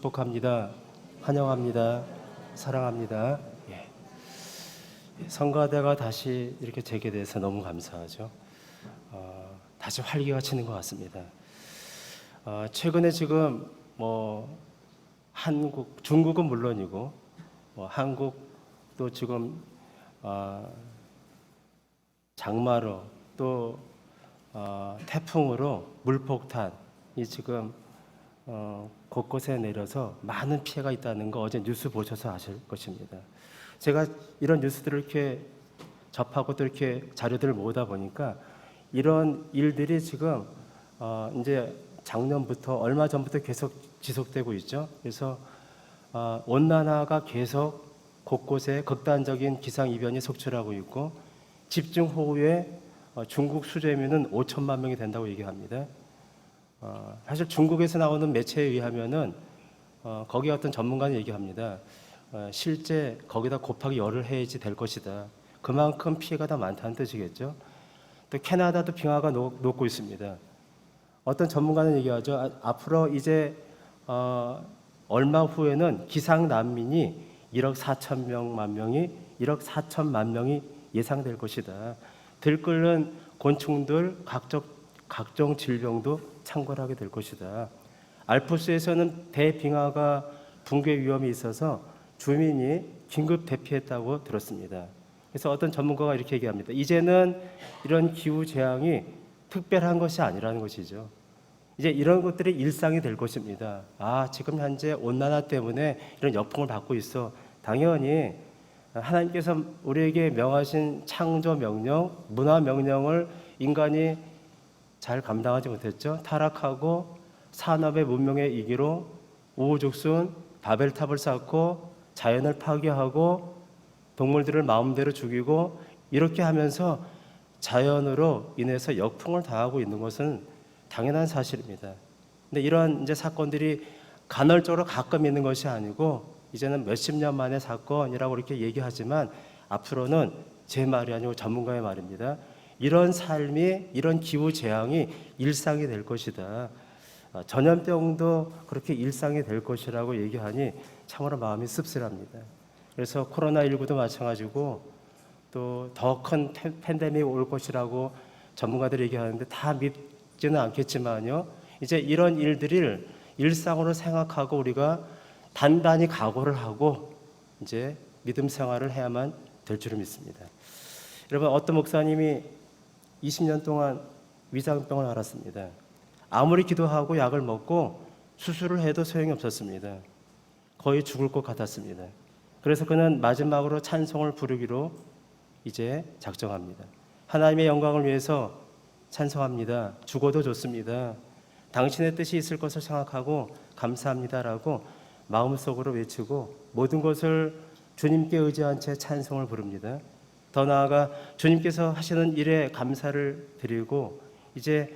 축복합니다. 환영합니다. 사랑합니다. 예. 성가대가 다시 이렇게 재개돼서 너무 감사하죠. 다시 활기가 치는 것 같습니다. 최근에 지금 중국은 물론이고 한국도 지금 장마로 또 태풍으로 물폭탄이 지금 곳곳에 내려서 많은 피해가 있다는 거 어제 뉴스 보셔서 아실 것입니다. 제가 이런 뉴스들을 이렇게 접하고 또 이렇게 자료들을 모으다 보니까 이런 일들이 지금 이제 작년부터 얼마 전부터 계속 지속되고 있죠. 그래서 온난화가 계속 곳곳에 극단적인 기상 이변이 속출하고 있고 집중호우에 중국 수재민은 5천만 명이 된다고 얘기합니다. 사실 중국에서 나오는 매체에 의하면은 거기 어떤 전문가는 얘기합니다. 실제 거기다 곱하기 열을 해야지 될 것이다. 그만큼 피해가 더 많다는 뜻이겠죠. 또 캐나다도 빙하가 녹고 있습니다. 어떤 전문가는 얘기하죠. 앞으로 이제 얼마 후에는 기상 난민이 1억 4천만 명이 예상될 것이다. 들끓는 곤충들, 각종 질병도 창궐하게 될 것이다. 알프스에서는 대빙하가 붕괴 위험이 있어서 주민이 긴급 대피했다고 들었습니다. 그래서 어떤 전문가가 이렇게 얘기합니다. 이제는 이런 기후 재앙이 특별한 것이 아니라는 것이죠. 이제 이런 것들이 일상이 될 것입니다. 지금 현재 온난화 때문에 이런 역풍을 받고 있어. 당연히 하나님께서 우리에게 명하신 창조 명령, 문화 명령을 인간이 잘 감당하지 못했죠. 타락하고 산업의 문명의 이기로 우후죽순 바벨탑을 쌓고 자연을 파괴하고 동물들을 마음대로 죽이고 이렇게 하면서 자연으로 인해서 역풍을 당하고 있는 것은 당연한 사실입니다. 근데 이런 이제 사건들이 간헐적으로 가끔 있는 것이 아니고 이제는 몇십 년 만의 사건이라고 이렇게 얘기하지만 앞으로는 제 말이 아니고 전문가의 말입니다. 이런 삶이, 이런 기후 재앙이 일상이 될 것이다. 전염병도 그렇게 일상이 될 것이라고 얘기하니 참으로 마음이 씁쓸합니다. 그래서 코로나19도 마찬가지고 또 더 큰 팬데믹이 올 것이라고 전문가들이 얘기하는데 다 믿지는 않겠지만요. 이제 이런 일들을 일상으로 생각하고 우리가 단단히 각오를 하고 이제 믿음 생활을 해야만 될 줄을 믿습니다. 여러분, 어떤 목사님이 20년 동안 위장병을 앓았습니다. 아무리 기도하고 약을 먹고 수술을 해도 소용이 없었습니다. 거의 죽을 것 같았습니다. 그래서 그는 마지막으로 찬송을 부르기로 이제 작정합니다. 하나님의 영광을 위해서 찬송합니다. 죽어도 좋습니다. 당신의 뜻이 있을 것을 생각하고 감사합니다라고 마음속으로 외치고 모든 것을 주님께 의지한 채 찬송을 부릅니다. 더 나아가 주님께서 하시는 일에 감사를 드리고 이제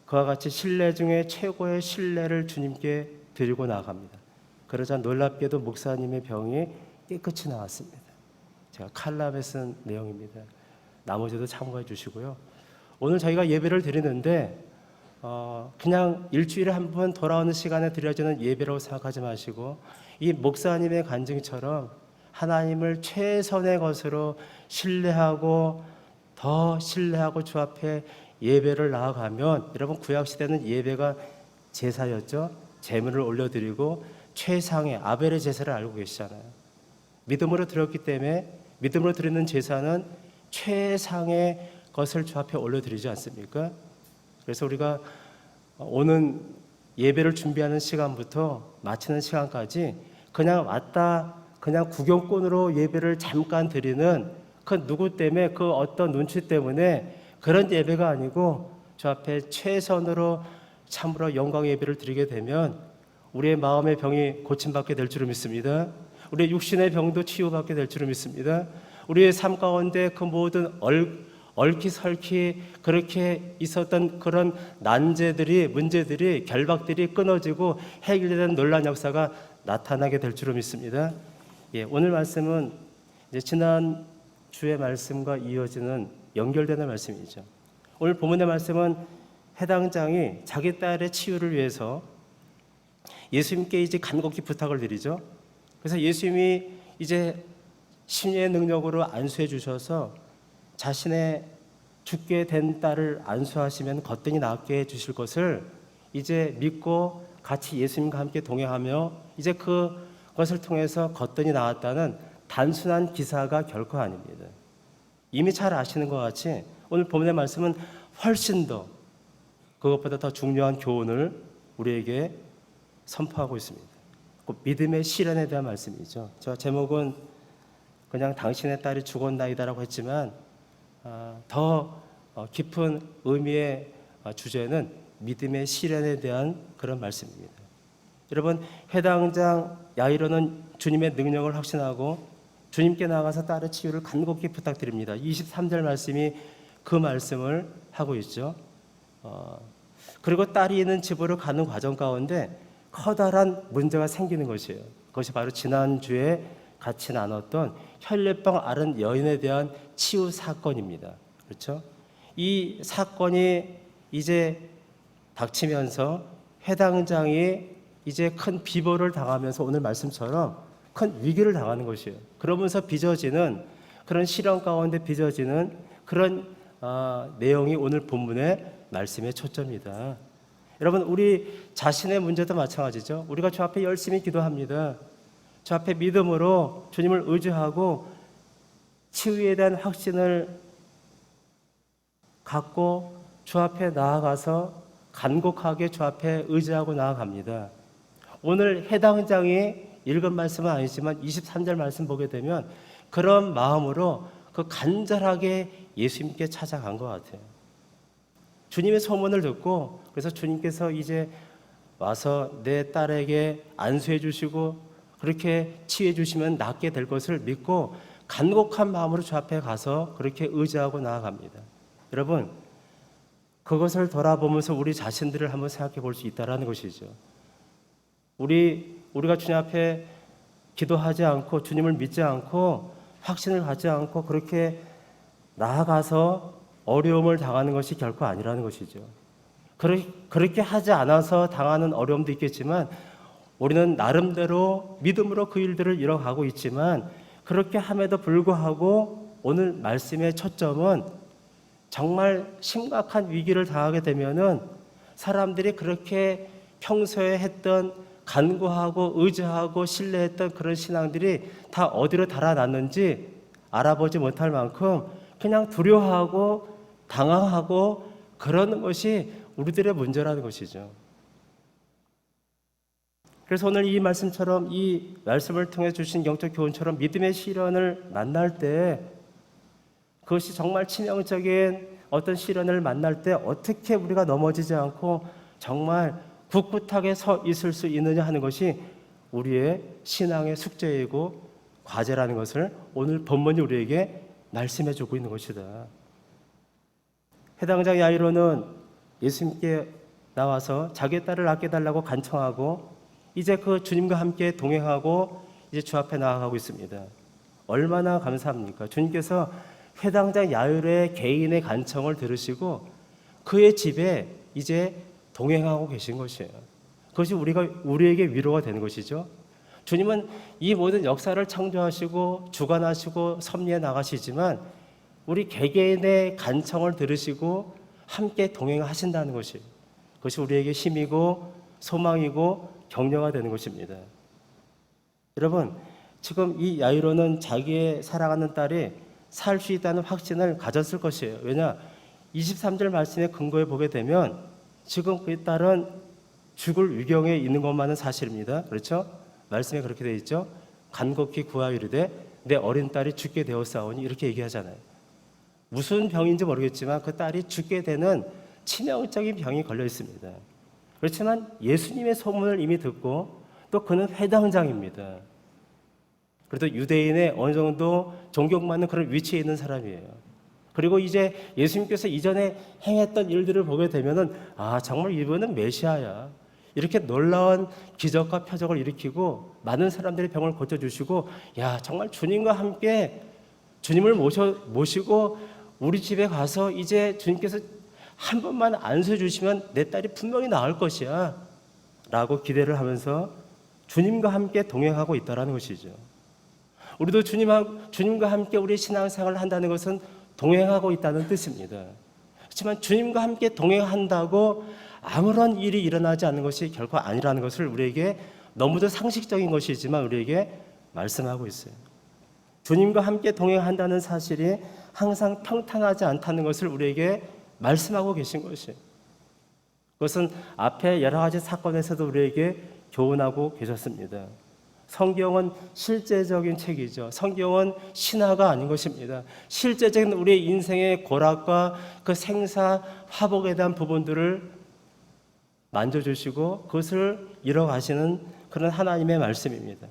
그와 같이 신뢰 중에 최고의 신뢰를 주님께 드리고 나갑니다. 그러자 놀랍게도 목사님의 병이 깨끗이 나았습니다. 제가 칼럼에 쓴 내용입니다. 나머지도 참고해 주시고요. 오늘 저희가 예배를 드리는데 그냥 일주일에 한 번 돌아오는 시간에 드려지는 예배라고 생각하지 마시고 이 목사님의 간증처럼 하나님을 최선의 것으로 신뢰하고 더 신뢰하고 주 앞에 예배를 나아가면 여러분 구약시대는 예배가 제사였죠. 제물을 올려드리고 최상의 아벨의 제사를 알고 계시잖아요. 믿음으로 드렸기 때문에 믿음으로 드리는 제사는 최상의 것을 주 앞에 올려드리지 않습니까? 그래서 우리가 오는 예배를 준비하는 시간부터 마치는 시간까지 그냥 왔다 그냥 구경꾼으로 예배를 잠깐 드리는 그 누구 때문에 그 어떤 눈치 때문에 그런 예배가 아니고 주 앞에 최선으로 참으로 영광 예배를 드리게 되면 우리의 마음의 병이 고침받게 될 줄을 믿습니다. 우리의 육신의 병도 치유받게 될 줄을 믿습니다. 우리의 삶 가운데 그 모든 얽히설키 그렇게 있었던 그런 난제들이 문제들이 결박들이 끊어지고 해결되는 놀라운 역사가 나타나게 될 줄을 믿습니다. 오늘 말씀은 이제 지난 주의 말씀과 이어지는 연결되는 말씀이죠. 오늘 본문의 말씀은 해당 장이 자기 딸의 치유를 위해서 예수님께 이제 간곡히 부탁을 드리죠. 그래서 예수님이 이제 신의 능력으로 안수해 주셔서 자신의 죽게 된 딸을 안수하시면 거뜬히 낫게 해 주실 것을 이제 믿고 같이 예수님과 함께 동행하며 이제 그것을 통해서 거뜬히 나았다는 단순한 기사가 결코 아닙니다. 이미 잘 아시는 것 같이 오늘 본문의 말씀은 훨씬 더 그것보다 더 중요한 교훈을 우리에게 선포하고 있습니다. 믿음의 실현에 대한 말씀이죠. 저 제목은 그냥 당신의 딸이 죽었나이다라고 했지만 더 깊은 의미의 주제는 믿음의 실현에 대한 그런 말씀입니다. 여러분, 회당장 야이로는 주님의 능력을 확신하고 주님께 나가서 딸의 치유를 간곡히 부탁드립니다. 23절 말씀이 그 말씀을 하고 있죠. 그리고 딸이 있는 집으로 가는 과정 가운데 커다란 문제가 생기는 것이에요. 그것이 바로 지난주에 같이 나눴던 혈례병 앓은 여인에 대한 치유 사건입니다. 그렇죠? 이 사건이 이제 닥치면서 회당장이 이제 큰 비보를 당하면서 오늘 말씀처럼 큰 위기를 당하는 것이에요. 그러면서 빚어지는 그런 시련 가운데 빚어지는 그런 내용이 오늘 본문의 말씀의 초점이다. 여러분, 우리 자신의 문제도 마찬가지죠. 우리가 주 앞에 열심히 기도합니다. 주 앞에 믿음으로 주님을 의지하고 치유에 대한 확신을 갖고 주 앞에 나아가서 간곡하게 주 앞에 의지하고 나아갑니다. 오늘 해당장이 읽은 말씀은 아니지만 23절 말씀 보게 되면 그런 마음으로 그 간절하게 예수님께 찾아간 것 같아요. 주님의 소문을 듣고 그래서 주님께서 이제 와서 내 딸에게 안수해 주시고 그렇게 치유해 주시면 낫게 될 것을 믿고 간곡한 마음으로 주 앞에 가서 그렇게 의지하고 나아갑니다. 여러분, 그것을 돌아보면서 우리 자신들을 한번 생각해 볼 수 있다는 것이죠. 우리가 주님 앞에 기도하지 않고 주님을 믿지 않고 확신을 갖지 않고 그렇게 나아가서 어려움을 당하는 것이 결코 아니라는 것이죠. 그렇게 하지 않아서 당하는 어려움도 있겠지만 우리는 나름대로 믿음으로 그 일들을 이뤄가고 있지만 그렇게 함에도 불구하고 오늘 말씀의 초점은 정말 심각한 위기를 당하게 되면은 사람들이 그렇게 평소에 했던 간구하고 의지하고 신뢰했던 그런 신앙들이 다 어디로 달아났는지 알아보지 못할 만큼 그냥 두려워하고 당황하고 그러는 것이 우리들의 문제라는 것이죠. 그래서 오늘 이 말씀처럼 이 말씀을 통해 주신 영적 교훈처럼 믿음의 시련을 만날 때 그것이 정말 치명적인 어떤 시련을 만날 때 어떻게 우리가 넘어지지 않고 정말 굳굳하게 서 있을 수 있느냐 하는 것이 우리의 신앙의 숙제이고 과제라는 것을 오늘 본문이 우리에게 말씀해 주고 있는 것이다. 해당장 야이로는 예수님께 나와서 자기 딸을 낳게 달라고 간청하고 이제 그 주님과 함께 동행하고 이제 주 앞에 나아가고 있습니다. 얼마나 감사합니까? 주님께서 회당장 야이로의 개인의 간청을 들으시고 그의 집에 이제 동행하고 계신 것이에요. 그것이 우리에게 위로가 되는 것이죠. 주님은 이 모든 역사를 창조하시고 주관하시고 섭리해 나가시지만 우리 개개인의 간청을 들으시고 함께 동행하신다는 것이에요. 그것이 우리에게 힘이고 소망이고 격려가 되는 것입니다. 여러분, 지금 이 야이로는 자기의 사랑하는 딸이 살 수 있다는 확신을 가졌을 것이에요. 왜냐? 23절 말씀의 근거에 보게 되면 지금 그 딸은 죽을 위경에 있는 것만은 사실입니다. 그렇죠? 말씀에 그렇게 되어 있죠. 간곡히 구하이르되 내 어린 딸이 죽게 되었사오니 이렇게 얘기하잖아요. 무슨 병인지 모르겠지만 그 딸이 죽게 되는 치명적인 병이 걸려 있습니다. 그렇지만 예수님의 소문을 이미 듣고 또 그는 회당장입니다. 그래도 유대인의 어느 정도 존경받는 그런 위치에 있는 사람이에요. 그리고 이제 예수님께서 이전에 행했던 일들을 보게 되면은 정말 이분은 메시아야. 이렇게 놀라운 기적과 표적을 일으키고 많은 사람들의 병을 고쳐주시고 정말 주님과 함께 주님을 모시고 우리 집에 가서 이제 주님께서 한 번만 안수해 주시면 내 딸이 분명히 나을 것이야 라고 기대를 하면서 주님과 함께 동행하고 있다는 것이죠. 우리도 주님과 함께 우리 신앙생활을 한다는 것은 동행하고 있다는 뜻입니다. 그렇지만 주님과 함께 동행한다고 아무런 일이 일어나지 않는 것이 결코 아니라는 것을 우리에게 너무도 상식적인 것이지만 우리에게 말씀하고 있어요. 주님과 함께 동행한다는 사실이 항상 평탄하지 않다는 것을 우리에게 말씀하고 계신 것이에요. 그것은 앞에 여러 가지 사건에서도 우리에게 교훈하고 계셨습니다. 성경은 실제적인 책이죠. 성경은 신화가 아닌 것입니다. 실제적인 우리의 인생의 고락과 그 생사 화복에 대한 부분들을 만져주시고 그것을 이뤄가시는 그런 하나님의 말씀입니다.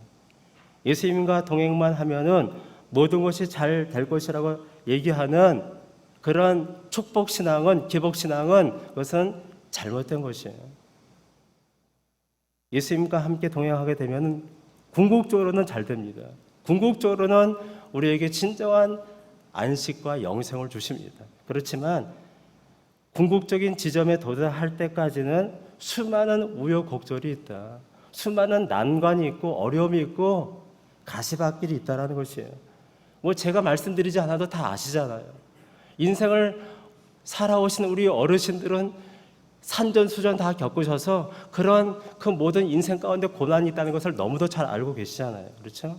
예수님과 동행만 하면은 모든 것이 잘 될 것이라고 얘기하는 그런 축복신앙은, 기복신앙은 그것은 잘못된 것이에요. 예수님과 함께 동행하게 되면 궁극적으로는 잘 됩니다. 궁극적으로는 우리에게 진정한 안식과 영생을 주십니다. 그렇지만 궁극적인 지점에 도달할 때까지는 수많은 우여곡절이 있다. 수많은 난관이 있고 어려움이 있고 가시밭길이 있다는 것이에요. 뭐 제가 말씀드리지 않아도 다 아시잖아요. 인생을 살아오신 우리 어르신들은 산전수전 다 겪으셔서 그런 그 모든 인생 가운데 고난이 있다는 것을 너무도 잘 알고 계시잖아요. 그렇죠?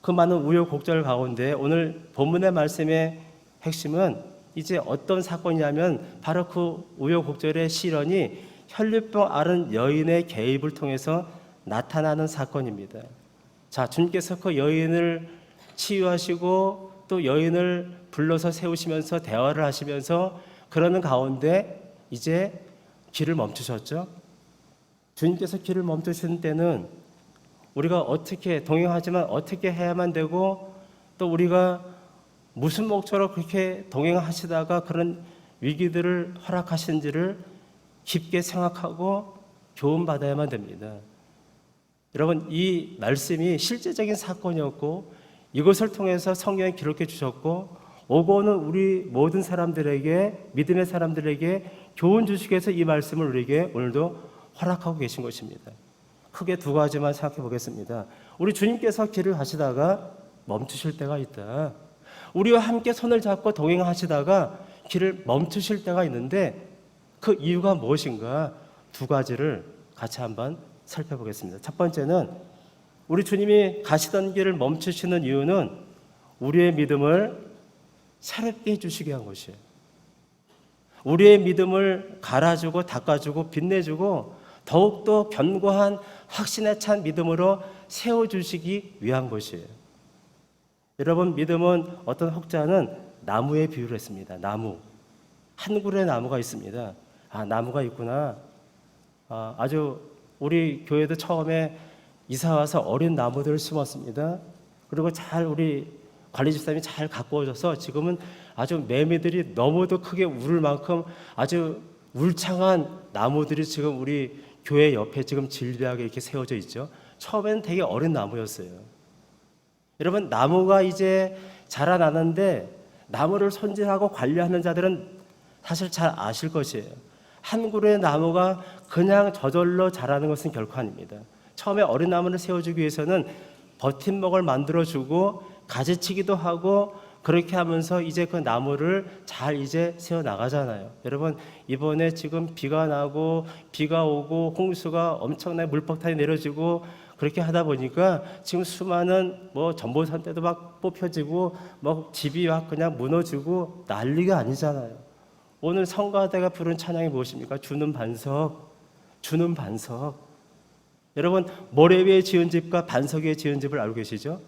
그 많은 우여곡절 가운데 오늘 본문의 말씀의 핵심은 이제 어떤 사건이냐면 바로 그 우여곡절의 실현이 혈류병 앓은 여인의 개입을 통해서 나타나는 사건입니다. 자, 주님께서 그 여인을 치유하시고 또 여인을 불러서 세우시면서 대화를 하시면서 그러는 가운데 이제 길을 멈추셨죠. 주님께서 길을 멈추신 때는 우리가 어떻게 동행하지만 어떻게 해야만 되고 또 우리가 무슨 목적으로 그렇게 동행하시다가 그런 위기들을 허락하신지를 깊게 생각하고 교훈받아야만 됩니다. 여러분, 이 말씀이 실제적인 사건이었고 이것을 통해서 성경에 기록해 주셨고 오고는 우리 모든 사람들에게, 믿음의 사람들에게 교훈 주시기 위해서 이 말씀을 우리에게 오늘도 허락하고 계신 것입니다. 크게 두 가지만 생각해 보겠습니다. 우리 주님께서 길을 가시다가 멈추실 때가 있다. 우리와 함께 손을 잡고 동행하시다가 길을 멈추실 때가 있는데 그 이유가 무엇인가? 두 가지를 같이 한번 살펴보겠습니다. 첫 번째는 우리 주님이 가시던 길을 멈추시는 이유는 우리의 믿음을 새롭게 해주시게 한 것이에요. 우리의 믿음을 갈아주고 닦아주고 빛내주고 더욱더 견고한 확신에 찬 믿음으로 세워주시기 위한 것이에요. 여러분, 믿음은 어떤 혹자는 나무에 비유를 했습니다. 나무. 한 그루의 나무가 있습니다. 아, 나무가 있구나. 아주 우리 교회도 처음에 이사 와서 어린 나무들을 심었습니다. 그리고 잘 우리 관리집사님이 잘 가꾸어줘서 지금은 아주 매미들이 너무도 크게 울을 만큼 아주 울창한 나무들이 지금 우리 교회 옆에 지금 질비하게 이렇게 세워져 있죠. 처음에는 되게 어린 나무였어요. 여러분, 나무가 이제 자라나는데 나무를 손질하고 관리하는 자들은 사실 잘 아실 것이에요. 한 그루의 나무가 그냥 저절로 자라는 것은 결코 아닙니다. 처음에 어린 나무를 세워주기 위해서는 버팀목을 만들어주고 가지치기도 하고 그렇게 하면서 이제 그 나무를 잘 이제 세워 나가잖아요. 여러분, 이번에 지금 비가 나고 비가 오고 홍수가 엄청나게 물폭탄이 내려지고 그렇게 하다 보니까 지금 수많은 뭐 전보산 때도 막 뽑혀지고 뭐 집이 막 그냥 무너지고 난리가 아니잖아요. 오늘 성가대가 부른 찬양이 무엇입니까? 주는 반석, 주는 반석. 여러분, 모래 위에 지은 집과 반석 위에 지은 집을 알고 계시죠?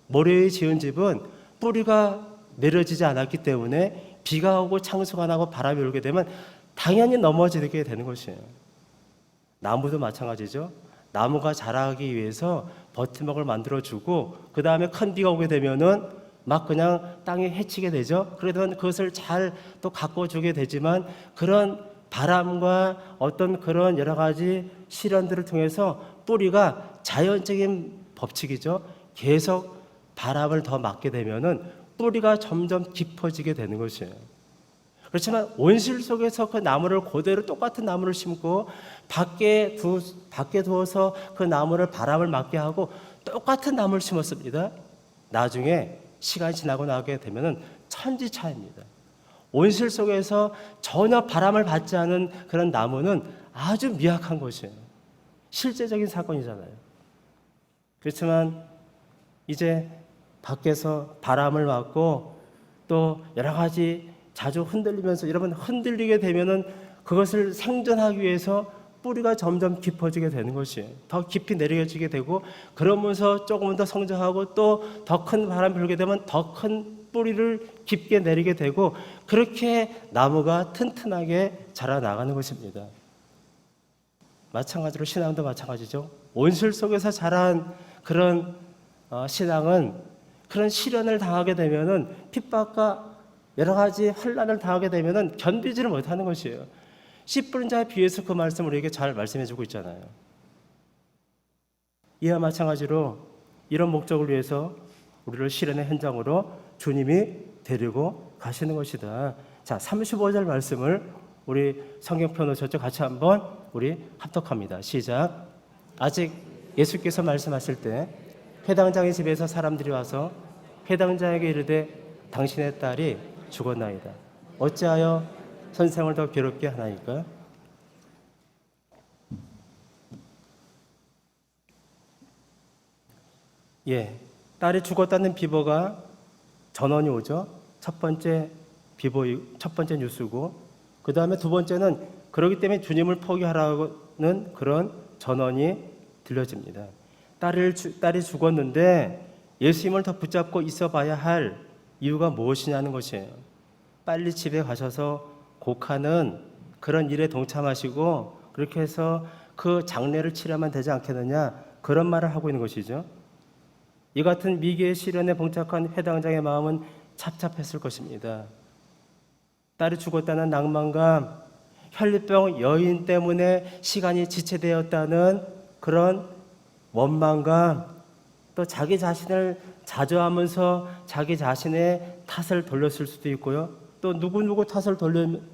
모래 위에 지은 집은 뿌리가 내려지지 않았기 때문에 비가 오고 창수가 나고 바람이 불게 되면 당연히 넘어지게 되는 것이에요. 나무도 마찬가지죠. 나무가 자라기 위해서 버팀목을 만들어주고 그 다음에 큰 비가 오게 되면은 막 그냥 땅에 헤치게 되죠. 그러면 그것을 잘 또 가꿔주게 되지만 그런 바람과 어떤 그런 여러 가지 시련들을 통해서 뿌리가 자연적인 법칙이죠. 계속 바람을 더 맞게 되면은 뿌리가 점점 깊어지게 되는 것이에요. 그렇지만 온실 속에서 그 나무를 그대로 똑같은 나무를 심고 밖에 두어서 그 나무를 바람을 맞게 하고 똑같은 나무를 심었습니다. 나중에 시간이 지나고 나게 되면은 천지차입니다. 온실 속에서 전혀 바람을 받지 않은 그런 나무는 아주 미약한 것이에요. 실제적인 사건이잖아요. 그렇지만 이제 밖에서 바람을 맞고 또 여러 가지 자주 흔들리면서, 여러분 흔들리게 되면은 그것을 생존하기 위해서 뿌리가 점점 깊어지게 되는 것이에요. 더 깊이 내려지게 되고, 그러면서 조금 더 성장하고 또 더 큰 바람 불게 되면 더 큰 뿌리를 깊게 내리게 되고, 그렇게 나무가 튼튼하게 자라나가는 것입니다. 마찬가지로 신앙도 마찬가지죠. 온실 속에서 자란 그런 신앙은 그런 시련을 당하게 되면은, 핍박과 여러 가지 환난을 당하게 되면은 견디지를 못하는 것이에요. 씨 뿌린 자에 비해서 그 말씀 우리에게 잘 말씀해주고 있잖아요. 이와 마찬가지로 이런 목적을 위해서 우리를 시련의 현장으로 주님이 데리고 가시는 것이다. 자, 35절 말씀을 우리 성경 펴놓으셨죠? 같이 한번 우리 합독합니다. 시작. 아직 예수께서 말씀하실 때 회당장의 집에서 사람들이 와서 회당장에게 이르되 당신의 딸이 죽었나이다. 어찌하여 선생을 더 괴롭게 하나이까? 예, 딸이 죽었다는 비보가 전원이 오죠. 첫 번째 뉴스고, 그 다음에 두 번째는 그렇기 때문에 주님을 포기하라는 그런 전원이 들려집니다. 딸이 죽었는데 예수님을 더 붙잡고 있어봐야 할 이유가 무엇이냐는 것이에요. 빨리 집에 가셔서 곡하는 그런 일에 동참하시고 그렇게 해서 그 장례를 치르면 되지 않겠느냐, 그런 말을 하고 있는 것이죠. 이 같은 미개의 시련에 봉착한 회당장의 마음은 착잡했을 것입니다. 딸이 죽었다는 낭만감, 혈류병 여인 때문에 시간이 지체되었다는 그런 원망감, 또 자기 자신을 자조하면서 자기 자신의 탓을 돌렸을 수도 있고요. 또 누구 탓을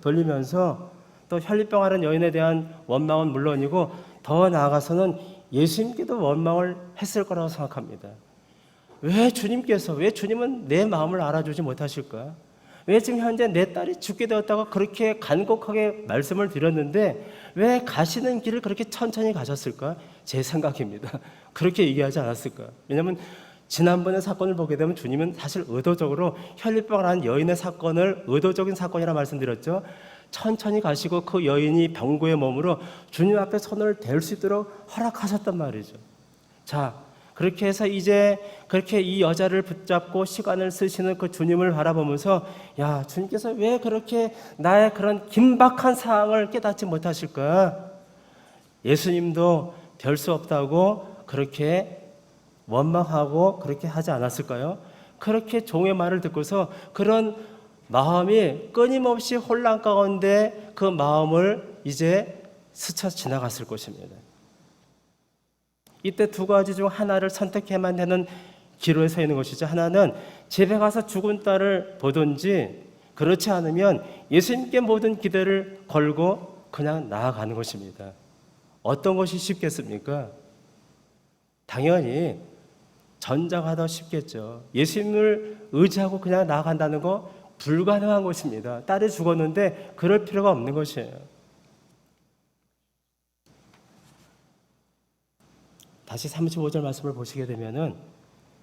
돌리면서 또 혈류병 여인에 대한 원망은 물론이고, 더 나아가서는 예수님께도 원망을 했을 거라고 생각합니다. 왜 주님은 내 마음을 알아주지 못하실까? 왜 지금 현재 내 딸이 죽게 되었다고 그렇게 간곡하게 말씀을 드렸는데 왜 가시는 길을 그렇게 천천히 가셨을까? 제 생각입니다. 그렇게 얘기하지 않았을까? 왜냐하면 지난번에 사건을 보게 되면 주님은 사실 의도적으로 혈류병 여인의 사건을 의도적인 사건이라 말씀드렸죠. 천천히 가시고 그 여인이 병고의 몸으로 주님 앞에 손을 댈 수 있도록 허락하셨단 말이죠. 자, 그렇게 해서 이제 그렇게 이 여자를 붙잡고 시간을 쓰시는 그 주님을 바라보면서, 야, 주님께서 왜 그렇게 나의 그런 긴박한 상황을 깨닫지 못하실까? 예수님도 별 수 없다고 그렇게 원망하고 그렇게 하지 않았을까요? 그렇게 종의 말을 듣고서 그런 마음이 끊임없이 혼란 가운데 그 마음을 이제 스쳐 지나갔을 것입니다. 이때 두 가지 중 하나를 선택해야만 되는 기로에 서 있는 것이죠. 하나는 집에 가서 죽은 딸을 보든지, 그렇지 않으면 예수님께 모든 기대를 걸고 그냥 나아가는 것입니다. 어떤 것이 쉽겠습니까? 당연히 전자가 더 쉽겠죠. 예수님을 의지하고 그냥 나아간다는 거 불가능한 것입니다. 딸이 죽었는데 그럴 필요가 없는 것이에요. 다시 35절 말씀을 보시게 되면은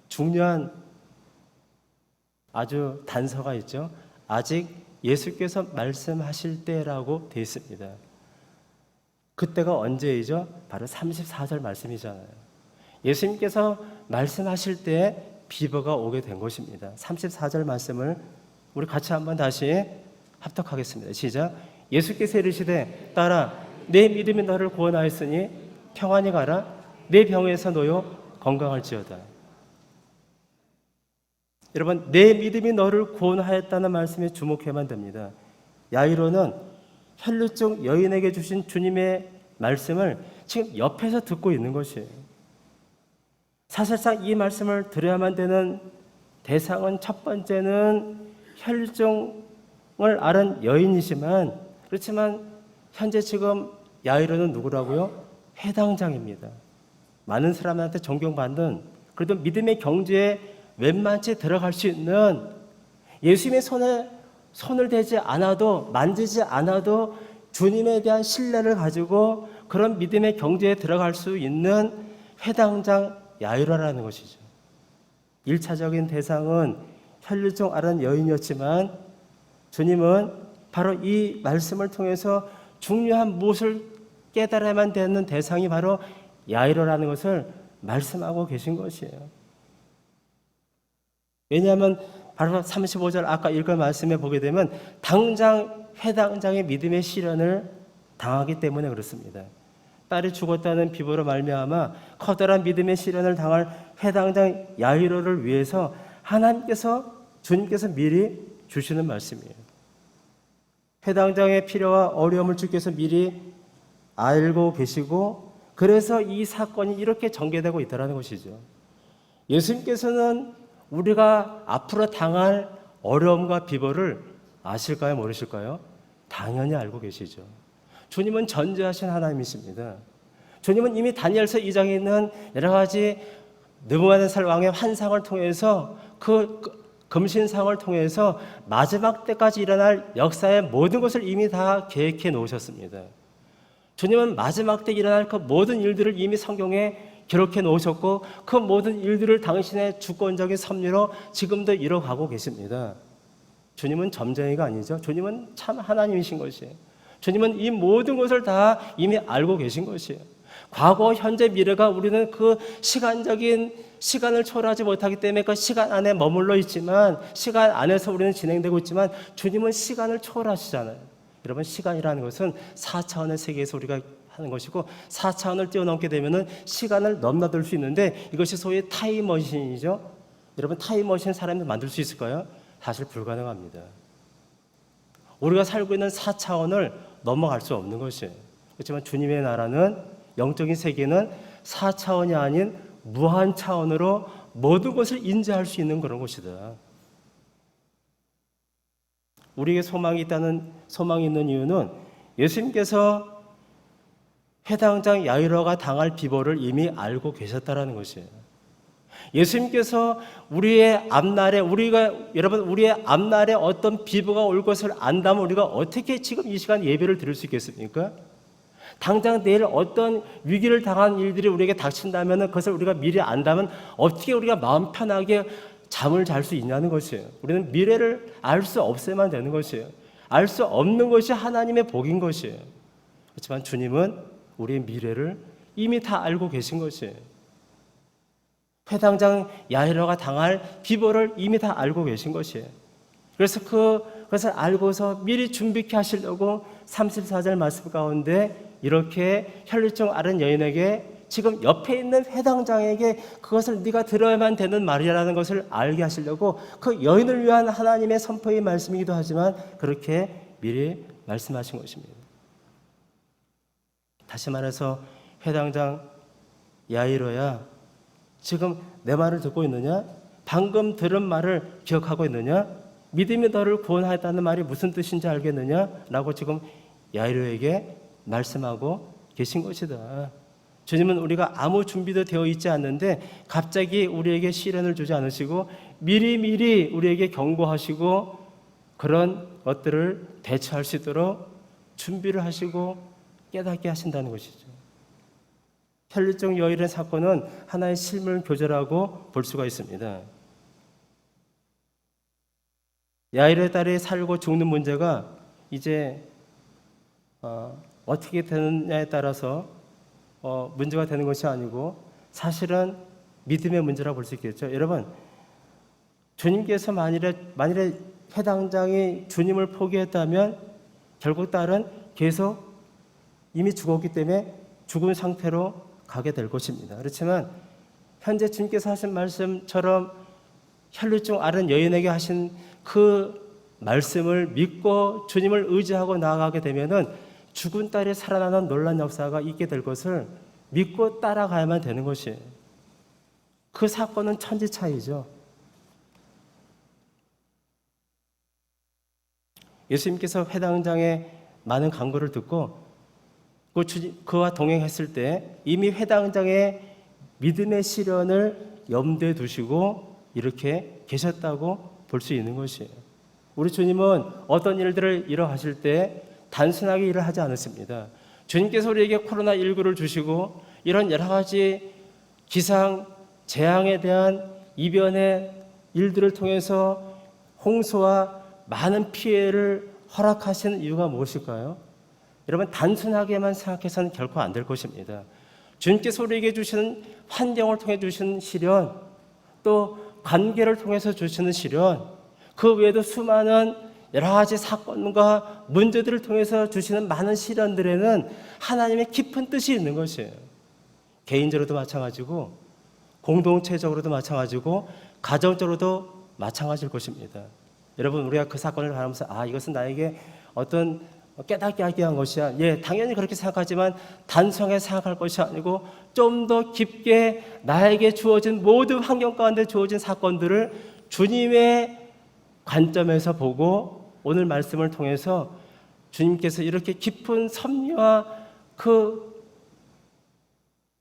중요한 아주 단서가 있죠. 아직 예수께서 말씀하실 때라고 되어 있습니다. 그때가 언제이죠? 바로 34절 말씀이잖아요. 예수님께서 말씀하실 때 비버가 오게 된 것입니다. 34절 말씀을 우리 같이 한번 다시 합독하겠습니다. 시작. 예수께서 이르시되 딸아, 내 믿음이 너를 구원하였으니 평안히 가라. 내 병에서 놓여 건강할지어다. 여러분, 내 믿음이 너를 구원하였다는 말씀에 주목해야만 됩니다. 야이로는 혈류증 여인에게 주신 주님의 말씀을 지금 옆에서 듣고 있는 것이에요. 사실상 이 말씀을 들어야만 되는 대상은 첫 번째는 혈류증 아는 여인이지만 그렇지만 현재 지금 야이로는 누구라고요? 회당장입니다. 많은 사람한테 존경받는 그래도 믿음의 경주에 웬만치 들어갈 수 있는 예수님의 손을 대지 않아도 만지지 않아도 주님에 대한 신뢰를 가지고 그런 믿음의 경주에 들어갈 수 있는 회당장 야이로라는 것이죠. 1차적인 대상은 혈류증 앓은 여인이었지만 주님은 바로 이 말씀을 통해서 중요한 무엇을 깨달아야만 되는 대상이 바로 야이로라는 것을 말씀하고 계신 것이에요. 왜냐하면 바로 35절 아까 읽은 말씀에 보게 되면 당장 회당장의 믿음의 시련을 당하기 때문에 그렇습니다. 딸이 죽었다는 비보로 말미암아 커다란 믿음의 시련을 당할 회당장 야이로를 위해서 주님께서 미리 주시는 말씀이에요. 회당장의 필요와 어려움을 주께서 미리 알고 계시고 그래서 이 사건이 이렇게 전개되고 있다는 것이죠. 예수님께서는 우리가 앞으로 당할 어려움과 비보를 아실까요? 모르실까요? 당연히 알고 계시죠. 주님은 전지하신 하나님이십니다. 주님은 이미 다니엘서 2장에 있는 여러 가지 느부갓네살 왕의 환상을 통해서 그 금신상을 통해서 마지막 때까지 일어날 역사의 모든 것을 이미 다 계획해 놓으셨습니다. 주님은 마지막 때 일어날 그 모든 일들을 이미 성경에 기록해 놓으셨고 그 모든 일들을 당신의 주권적인 섭리로 지금도 이뤄가고 계십니다. 주님은 점쟁이가 아니죠. 주님은 참 하나님이신 것이에요. 주님은 이 모든 것을 다 이미 알고 계신 것이에요. 과거, 현재, 미래가 우리는 그 시간을 초월하지 못하기 때문에 그 시간 안에 머물러 있지만 시간 안에서 우리는 진행되고 있지만 주님은 시간을 초월하시잖아요. 여러분 시간이라는 것은 4차원의 세계에서 우리가 하는 것이고 4차원을 뛰어넘게 되면은 시간을 넘나들 수 있는데 이것이 소위 타임머신이죠. 여러분 타임머신 사람이 만들 수 있을까요? 사실 불가능합니다. 우리가 살고 있는 4차원을 넘어갈 수 없는 것이에요. 그렇지만 주님의 나라는 영적인 세계는 4차원이 아닌 무한 차원으로 모든 것을 인지할 수 있는 그런 것이다. 우리에게 소망이 있는 이유는 예수님께서 회당장 야이로가 당할 비보를 이미 알고 계셨다라는 것이에요. 예수님께서 우리의 앞날에 어떤 비보가 올 것을 안다면 우리가 어떻게 지금 이 시간 예배를 드릴 수 있겠습니까? 당장 내일 어떤 위기를 당한 일들이 우리에게 닥친다면 그것을 우리가 미리 안다면 어떻게 우리가 마음 편하게 잠을 잘 수 있냐는 것이에요. 우리는 미래를 알 수 없어야만 되는 것이에요. 알 수 없는 것이 하나님의 복인 것이에요. 그렇지만 주님은 우리의 미래를 이미 다 알고 계신 것이에요. 회당장 야이로가 당할 비보를 이미 다 알고 계신 것이에요. 그래서 그것을 알고서 미리 준비케 하시려고 34절 말씀 가운데 이렇게 혈류증 앓은 여인에게 지금 옆에 있는 회당장에게 그것을 네가 들어야만 되는 말이라는 것을 알게 하시려고 그 여인을 위한 하나님의 선포의 말씀이기도 하지만 그렇게 미리 말씀하신 것입니다. 다시 말해서 회당장 야이로야 지금 내 말을 듣고 있느냐? 방금 들은 말을 기억하고 있느냐? 믿음이 너를 구원하였다는 말이 무슨 뜻인지 알겠느냐? 라고 지금 야이로에게 말씀하고 계신 것이다. 주님은 우리가 아무 준비도 되어 있지 않는데 갑자기 우리에게 시련을 주지 않으시고 미리 우리에게 경고하시고 그런 것들을 대처할 수 있도록 준비를 하시고 깨닫게 하신다는 것이죠. 혈류증 여인의 사건은 하나의 실물 교제라고 볼 수가 있습니다. 야이로의 딸이 살고 죽는 문제가 이제 어떻게 되느냐에 따라서 문제가 되는 것이 아니고 사실은 믿음의 문제라고 볼 수 있겠죠. 여러분 주님께서 만일에 회당장이 주님을 포기했다면 결국 딸은 계속 이미 죽었기 때문에 죽은 상태로 가게 될 것입니다. 그렇지만 현재 주님께서 하신 말씀처럼 혈류증 앓은 여인에게 하신 그 말씀을 믿고 주님을 의지하고 나아가게 되면은 죽은 딸이 살아나는 놀라운 역사가 있게 될 것을 믿고 따라가야만 되는 것이에요. 그 사건은 천지 차이죠. 예수님께서 회당장에 많은 간구를 듣고 그와 동행했을 때 이미 회당장의 믿음의 시련을 염두에 두시고 이렇게 계셨다고 볼 수 있는 것이에요. 우리 주님은 어떤 일들을 이뤄하실 때 단순하게 일을 하지 않았습니다. 주님께서 우리에게 코로나19를 주시고 이런 여러 가지 기상, 재앙에 대한 이변의 일들을 통해서 홍수와 많은 피해를 허락하시는 이유가 무엇일까요? 여러분, 단순하게만 생각해서는 결코 안 될 것입니다. 주님께서 우리에게 주시는 환경을 통해 주시는 시련, 또 관계를 통해서 주시는 시련, 그 외에도 수많은 여러 가지 사건과 문제들을 통해서 주시는 많은 시련들에는 하나님의 깊은 뜻이 있는 것이에요. 개인적으로도 마찬가지고 공동체적으로도 마찬가지고 가정적으로도 마찬가지일 것입니다. 여러분, 우리가 그 사건을 바라보면서 이것은 나에게 어떤 깨닫게 하게 한 것이야. 예, 당연히 그렇게 생각하지만 단순하게 생각할 것이 아니고 좀 더 깊게 나에게 주어진 모든 환경 가운데 주어진 사건들을 주님의 관점에서 보고 오늘 말씀을 통해서 주님께서 이렇게 깊은 섭리와 그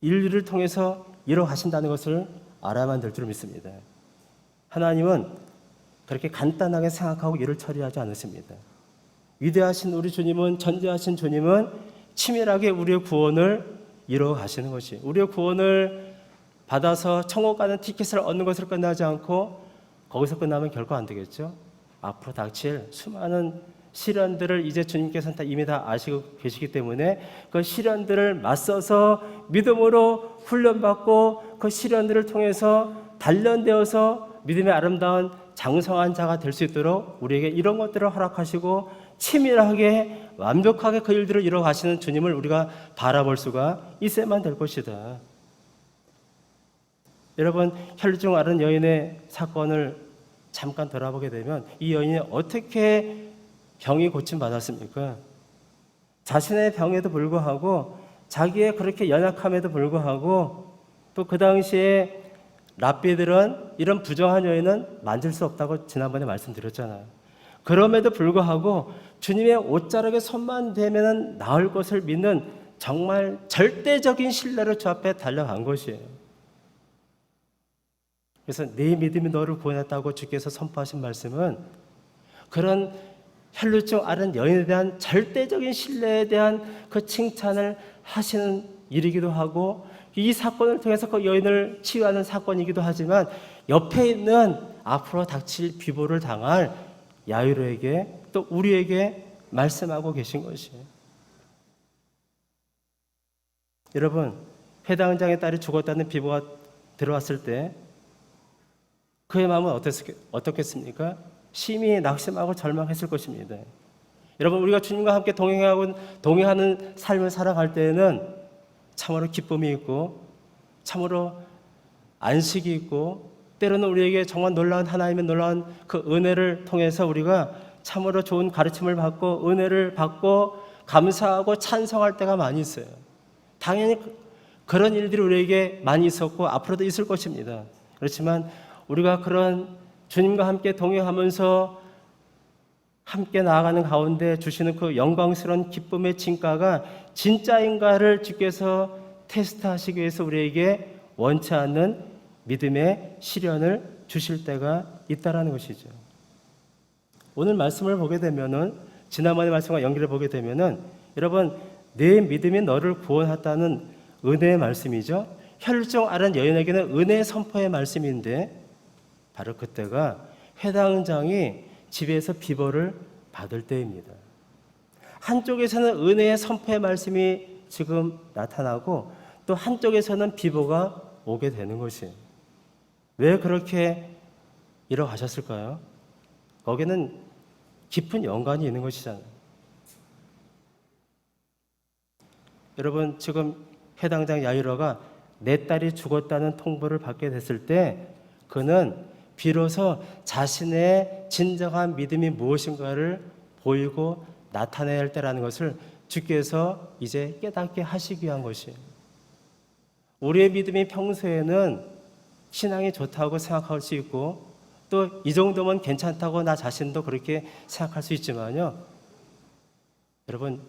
인류를 통해서 이뤄가신다는 것을 알아야만 될 줄 믿습니다. 하나님은 그렇게 간단하게 생각하고 일을 처리하지 않으십니다. 위대하신 우리 주님은, 전지하신 주님은 치밀하게 우리의 구원을 이뤄가시는 것이, 우리의 구원을 받아서 천국 가는 티켓을 얻는 것으로 끝나지 않고 거기서 끝나면 결코 안 되겠죠. 앞으로 닥칠 수많은 시련들을 이제 주님께서는 이미 다 아시고 계시기 때문에 그 시련들을 맞서서 믿음으로 훈련받고 그 시련들을 통해서 단련되어서 믿음의 아름다운 장성한 자가 될 수 있도록 우리에게 이런 것들을 허락하시고 치밀하게 완벽하게 그 일들을 이뤄가시는 주님을 우리가 바라볼 수가 있어야만 될 것이다. 여러분, 혈중 앓은 여인의 사건을 잠깐 돌아보게 되면 이 여인이 어떻게 병이 고침받았습니까? 자신의 병에도 불구하고 자기의 그렇게 연약함에도 불구하고 또 그 당시에 랍비들은 이런 부정한 여인은 만질 수 없다고 지난번에 말씀드렸잖아요. 그럼에도 불구하고 주님의 옷자락에 손만 대면 나을 것을 믿는 정말 절대적인 신뢰로 주 앞에 달려간 것이에요. 그래서 내 믿음이 너를 구원했다고 주께서 선포하신 말씀은 그런 혈루증 앓은 여인에 대한 절대적인 신뢰에 대한 그 칭찬을 하시는 일이기도 하고 이 사건을 통해서 그 여인을 치유하는 사건이기도 하지만 옆에 있는 앞으로 닥칠 비보를 당할 야이로에게 또 우리에게 말씀하고 계신 것이에요. 여러분, 회당장의 딸이 죽었다는 비보가 들어왔을 때 그의 마음은 어떻겠습니까? 심히 낙심하고 절망했을 것입니다. 여러분, 우리가 주님과 함께 동행하는 삶을 살아갈 때에는 참으로 기쁨이 있고 참으로 안식이 있고 때로는 우리에게 정말 놀라운 하나님의 놀라운 그 은혜를 통해서 우리가 참으로 좋은 가르침을 받고 은혜를 받고 감사하고 찬송할 때가 많이 있어요. 당연히 그런 일들이 우리에게 많이 있었고 앞으로도 있을 것입니다. 그렇지만 우리가 그런 주님과 함께 동행하면서 함께 나아가는 가운데 주시는 그 영광스러운 기쁨의 진가가 진짜인가를 주께서 테스트하시기 위해서 우리에게 원치 않는 믿음의 시련을 주실 때가 있다라는 것이죠. 오늘 말씀을 보게 되면은 지난번의 말씀과 연결해 보게 되면은 여러분, 내 믿음이 너를 구원했다는 은혜의 말씀이죠. 혈중 앓은 여인에게는 은혜의 선포의 말씀인데 바로 그때가 회당장이 집에서 비보를 받을 때입니다. 한쪽에서는 은혜의 선포의 말씀이 지금 나타나고 또 한쪽에서는 비보가 오게 되는 것이에요. 왜 그렇게 이뤄가셨을까요? 거기는 깊은 연관이 있는 것이잖아요. 여러분, 지금 회당장 야이로가 내 딸이 죽었다는 통보를 받게 됐을 때 그는 비로소 자신의 진정한 믿음이 무엇인가를 보이고 나타내야 할 때라는 것을 주께서 이제 깨닫게 하시기 위한 것이에요. 우리의 믿음이 평소에는 신앙이 좋다고 생각할 수 있고 또 이 정도면 괜찮다고 나 자신도 그렇게 생각할 수 있지만요. 여러분,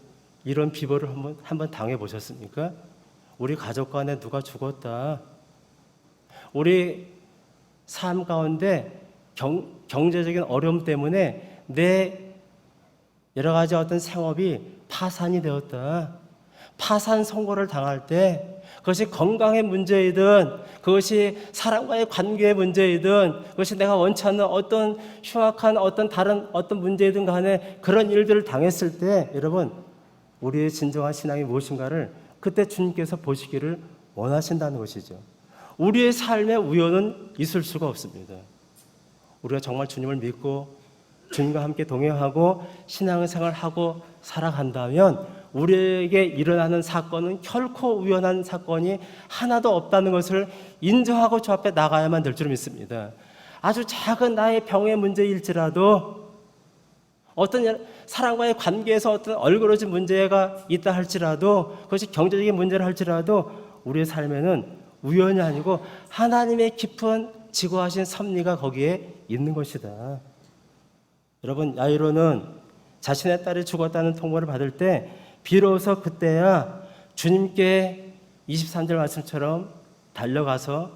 이런 비보를 한번 당해보셨습니까? 우리 가족 간에 누가 죽었다. 우리 삶 가운데 경제적인 어려움 때문에 내 여러 가지 어떤 생업이 파산이 되었다. 파산 선고를 당할 때 그것이 건강의 문제이든 그것이 사람과의 관계의 문제이든 그것이 내가 원치 않는 어떤 흉악한 어떤 다른 어떤 문제이든 간에 그런 일들을 당했을 때 여러분, 우리의 진정한 신앙이 무엇인가를 그때 주님께서 보시기를 원하신다는 것이죠. 우리의 삶의 우연은 있을 수가 없습니다. 우리가 정말 주님을 믿고 주님과 함께 동행하고 신앙생활을 하고 살아간다면 우리에게 일어나는 사건은 결코 우연한 사건이 하나도 없다는 것을 인정하고 주 앞에 나가야만 될 줄 믿습니다. 아주 작은 나의 병의 문제일지라도 어떤 사람과의 관계에서 어떤 얼그러진 문제가 있다 할지라도 그것이 경제적인 문제를 할지라도 우리의 삶에는 우연이 아니고 하나님의 깊은 지고하신 섭리가 거기에 있는 것이다. 여러분, 야이로는 자신의 딸이 죽었다는 통보를 받을 때 비로소 그때야 주님께 23절 말씀처럼 달려가서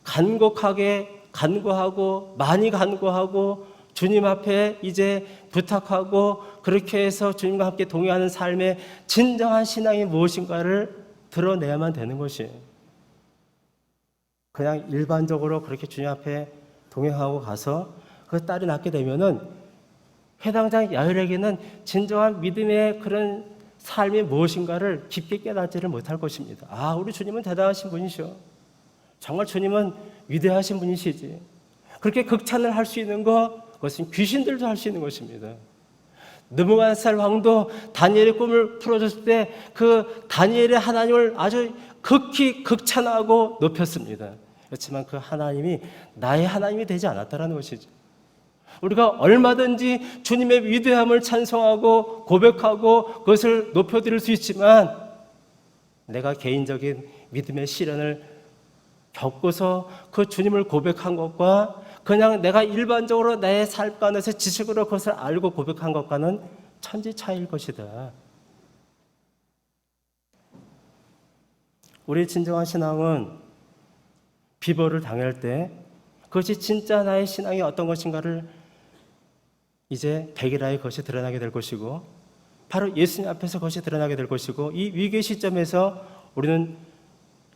간곡하게 간구하고 많이 간구하고 주님 앞에 이제 부탁하고 그렇게 해서 주님과 함께 동행하는 삶의 진정한 신앙이 무엇인가를 드러내야만 되는 것이에요. 그냥 일반적으로 그렇게 주님 앞에 동행하고 가서 그 딸이 낳게 되면은 해당장 야일에게는 진정한 믿음의 그런 삶이 무엇인가를 깊게 깨닫지를 못할 것입니다. 아, 우리 주님은 대단하신 분이시오. 정말 주님은 위대하신 분이시지. 그렇게 극찬을 할 수 있는 것, 그것은 귀신들도 할 수 있는 것입니다. 느부갓네살 왕도 다니엘의 꿈을 풀어줬을 때 그 다니엘의 하나님을 아주 극히 극찬하고 높였습니다. 그렇지만 그 하나님이 나의 하나님이 되지 않았다는 것이죠. 우리가 얼마든지 주님의 위대함을 찬송하고 고백하고 그것을 높여드릴 수 있지만 내가 개인적인 믿음의 시련을 겪고서 그 주님을 고백한 것과 그냥 내가 일반적으로 나의 삶 가운데서 지식으로 그것을 알고 고백한 것과는 천지 차이일 것이다. 우리의 진정한 신앙은 비보를 당할 때 그것이 진짜 나의 신앙이 어떤 것인가를 이제 백일하에 그것이 드러나게 될 것이고 바로 예수님 앞에서 그것이 드러나게 될 것이고 이 위기의 시점에서 우리는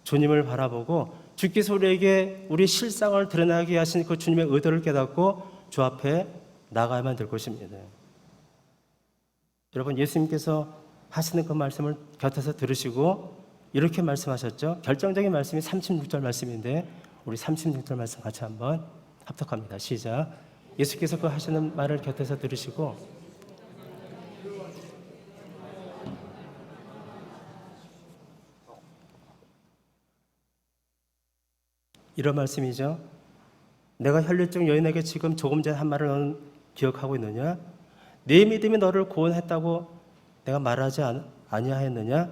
주님을 바라보고 주께서 우리에게 우리 실상을 드러나게 하신 그 주님의 의도를 깨닫고 주 앞에 나가야만 될 것입니다. 여러분, 예수님께서 하시는 그 말씀을 곁에서 들으시고 이렇게 말씀하셨죠. 결정적인 말씀이 36절 말씀인데 우리 36절 말씀 같이 한번 합독합니다. 시작. 예수께서 그 하시는 말을 곁에서 들으시고 이런 말씀이죠. 내가 혈류증 여인에게 지금 조금 전에 한 말을 너는 기억하고 있느냐? 네 믿음이 너를 구원했다고 내가 말하지 아니하였느냐?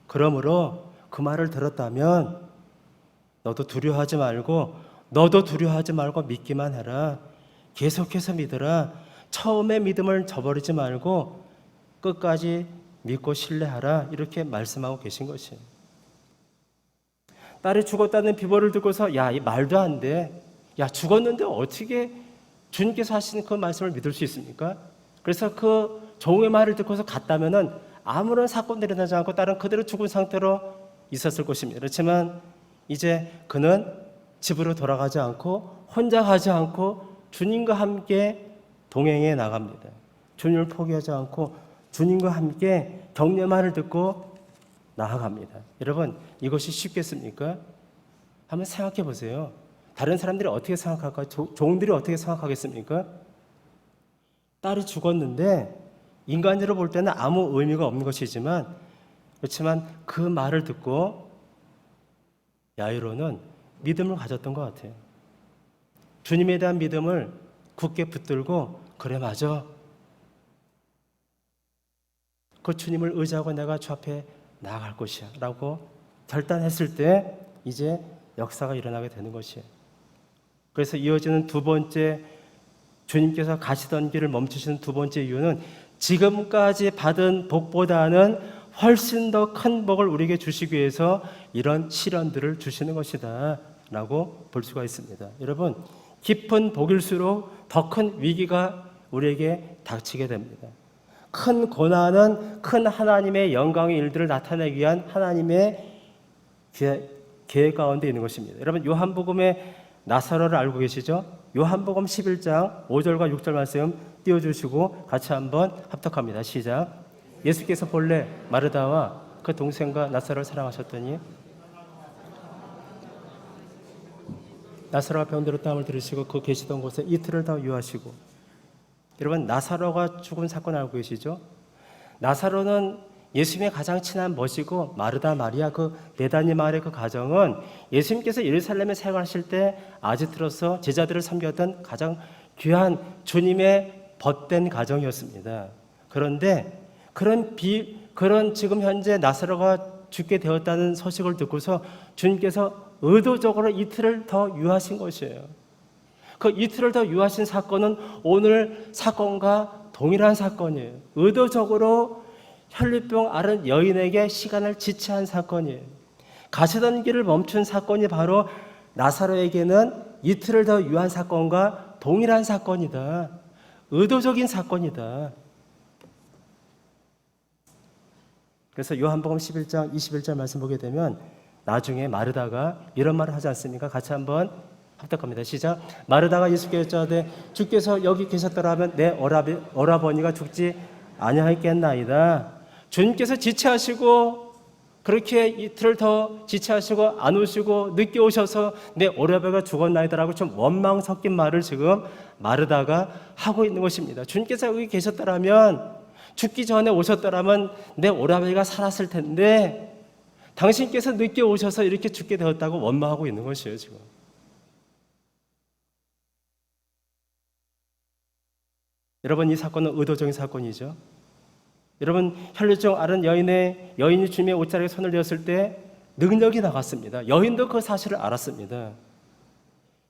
그러므로 그 말을 들었다면 너도 두려워하지 말고 믿기만 해라. 계속해서 믿으라. 처음에 믿음을 저버리지 말고 끝까지 믿고 신뢰하라. 이렇게 말씀하고 계신 것이에요. 딸이 죽었다는 비보를 듣고서 야, 이 말도 안 돼. 야, 죽었는데 어떻게 주님께서 하시는 그 말씀을 믿을 수 있습니까? 그래서 그 종의 말을 듣고서 갔다면은 아무런 사건들이 나지 않고 딸은 그대로 죽은 상태로 있었을 것입니다. 그렇지만 이제 그는 집으로 돌아가지 않고 혼자 가지 않고 주님과 함께 동행해 나갑니다. 주님을 포기하지 않고 주님과 함께 격려의 말을 듣고 나아갑니다. 여러분, 이것이 쉽겠습니까? 한번 생각해 보세요. 다른 사람들이 어떻게 생각할까요? 종들이 어떻게 생각하겠습니까? 딸이 죽었는데 인간으로 볼 때는 아무 의미가 없는 것이지만 그렇지만 그 말을 듣고 야이로는 믿음을 가졌던 것 같아요. 주님에 대한 믿음을 굳게 붙들고 그래 맞아. 그 주님을 의지하고 내가 주 앞에 나아갈 것이야 라고 결단했을 때 이제 역사가 일어나게 되는 것이에요. 그래서 이어지는 두 번째, 주님께서 가시던 길을 멈추시는 두 번째 이유는 지금까지 받은 복보다는 훨씬 더 큰 복을 우리에게 주시기 위해서 이런 시련들을 주시는 것이다 라고 볼 수가 있습니다. 여러분, 깊은 복일수록 더 큰 위기가 우리에게 닥치게 됩니다. 큰 고난은 큰 하나님의 영광의 일들을 나타내기 위한 하나님의 계획 가운데 있는 것입니다. 여러분, 요한복음의 나사로를 알고 계시죠? 요한복음 11장 5절과 6절 말씀 띄워주시고 같이 한번 합독합니다. 시작. 예수께서 본래 마르다와 그 동생과 나사로를 사랑하셨더니 나사로가 병들어 땀을 들으시고 그 계시던 곳에 이틀을 더 유하시고. 여러분, 나사로가 죽은 사건 알고 계시죠? 나사로는 예수님의 가장 친한 머시고 마르다 마리아 그 베다니 마을의 그 가정은 예수님께서 예루살렘에 생활하실 때 아지트로서 제자들을 섬겼던 가장 귀한 주님의 벗된 가정이었습니다. 그런데 그런 지금 현재 나사로가 죽게 되었다는 소식을 듣고서 주님께서 의도적으로 이틀을 더 유하신 것이에요. 그 이틀을 더 유하신 사건은 오늘 사건과 동일한 사건이에요. 의도적으로 혈류병 앓은 여인에게 시간을 지체한 사건이에요. 가시던 길을 멈춘 사건이 바로 나사로에게는 이틀을 더 유한 사건과 동일한 사건이다. 의도적인 사건이다. 그래서 요한복음 11장 21절 말씀 보게 되면 나중에 마르다가 이런 말을 하지 않습니까? 같이 한번 합독합니다. 시작. 마르다가 예수께 여짜되 주께서 여기 계셨더라면 내 오라버니가 죽지 아니하겠나이다. 주님께서 지체하시고 그렇게 이틀을 더 지체하시고 안 오시고 늦게 오셔서 내 오라버니가 죽었나이다라고 좀 원망 섞인 말을 지금 마르다가 하고 있는 것입니다. 주님께서 여기 계셨더라면, 죽기 전에 오셨더라면 내 오라버니가 살았을 텐데 당신께서 늦게 오셔서 이렇게 죽게 되었다고 원망하고 있는 것이에요. 지금 여러분, 이 사건은 의도적인 사건이죠. 여러분, 혈류증 앓은 여인이 주님의 옷자락에 손을 대었을 때 능력이 나갔습니다. 여인도 그 사실을 알았습니다.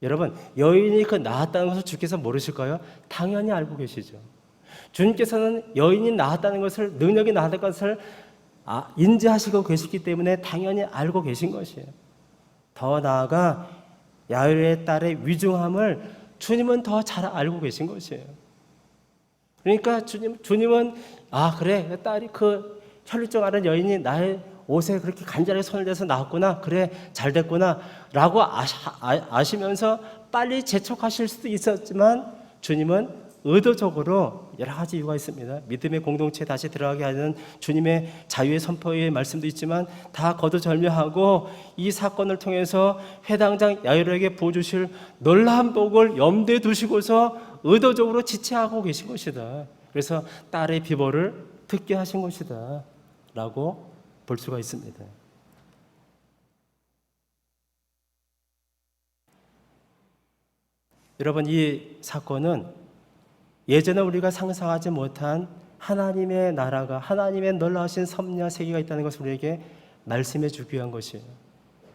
여러분, 여인이 그 나았다는 것을 주께서 모르실까요? 당연히 알고 계시죠. 주님께서는 여인이 나았다는 것을, 능력이 나았다는 것을 인지하시고 계시기 때문에 당연히 알고 계신 것이에요. 더 나아가 야이로의 딸의 위중함을 주님은 더 잘 알고 계신 것이에요. 그러니까 주님은 그래, 딸이 그 혈류증 앓은 여인이 나의 옷에 그렇게 간절하게 손을 대서 나왔구나, 그래 잘 됐구나 라고 아시면서 빨리 재촉하실 수도 있었지만 주님은 의도적으로 여러 가지 이유가 있습니다. 믿음의 공동체에 다시 들어가게 하는 주님의 자유의 선포의 말씀도 있지만 다 거두절미하고 이 사건을 통해서 회당장 야이로에게 보여주실 놀라운 복을 염두에 두시고서 의도적으로 지체하고 계신 것이다. 그래서 딸의 비보를 듣게 하신 것이다 라고 볼 수가 있습니다. 여러분, 이 사건은 예전에 우리가 상상하지 못한 하나님의 나라가, 하나님의 놀라우신 섭리와 세계가 있다는 것을 우리에게 말씀해 주기 위한 것이에요.